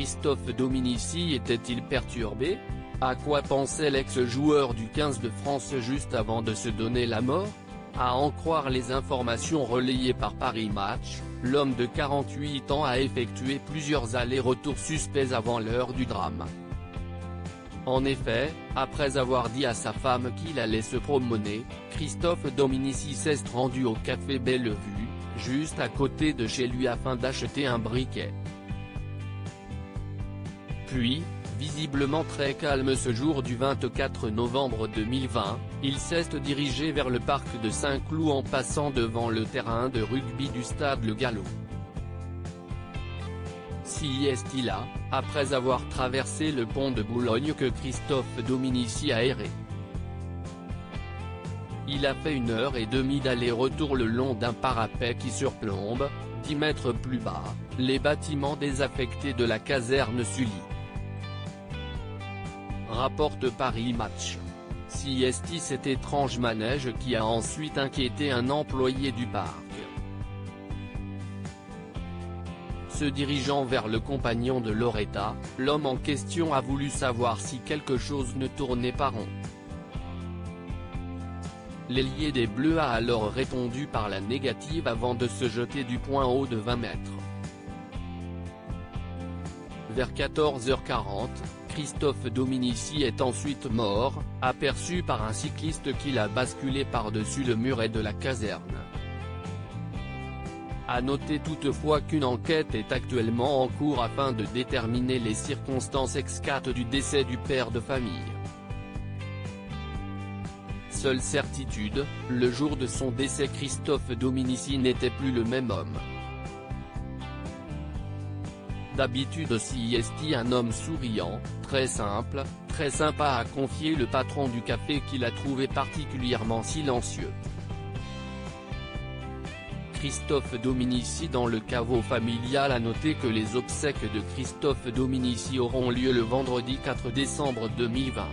Christophe Dominici était-il perturbé? À quoi pensait l'ex-joueur du 15 de France juste avant de se donner la mort? À en croire les informations relayées par Paris Match, l'homme de 48 ans a effectué plusieurs allers-retours suspects avant l'heure du drame. En effet, après avoir dit à sa femme qu'il allait se promener, Christophe Dominici s'est rendu au café Bellevue, juste à côté de chez lui afin d'acheter un briquet. Puis, visiblement très calme ce jour du 24 novembre 2020, il s'est dirigé vers le parc de Saint-Cloud en passant devant le terrain de rugby du stade Le Gallo. Si est-il là, après avoir traversé le pont de Boulogne que Christophe Dominici a erré. Il a fait 1h30 d'aller-retour le long d'un parapet qui surplombe, 10 mètres plus bas, les bâtiments désaffectés de la caserne Sully. Rapporte Paris Match. Si est-il cet étrange manège qui a ensuite inquiété un employé du parc. Se dirigeant vers le compagnon de Loretta, l'homme en question a voulu savoir si quelque chose ne tournait pas rond. L'ailier des Bleus a alors répondu par la négative avant de se jeter du point haut de 20 mètres. Vers 14h40, Christophe Dominici est ensuite mort, aperçu par un cycliste qui l'a basculé par-dessus le muret de la caserne. À noter toutefois qu'une enquête est actuellement en cours afin de déterminer les circonstances exactes du décès du père de famille. Seule certitude, le jour de son décès Christophe Dominici n'était plus le même homme. D'habitude si est un homme souriant, très simple, très sympa a confié le patron du café qu'il a trouvé particulièrement silencieux. Christophe Dominici dans le caveau familial a noté que les obsèques de Christophe Dominici auront lieu le vendredi 4 décembre 2020.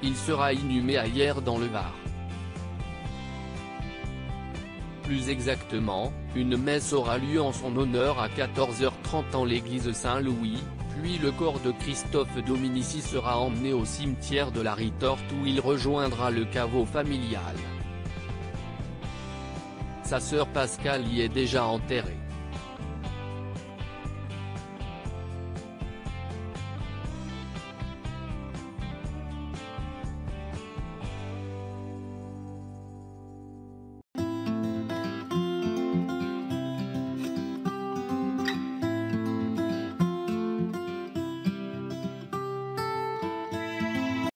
Il sera inhumé à Hyères dans le Var. Plus exactement, une messe aura lieu en son honneur à 14h30 en l'église Saint-Louis, puis le corps de Christophe Dominici sera emmené au cimetière de la Ritorte où il rejoindra le caveau familial. Sa sœur Pascale y est déjà enterrée.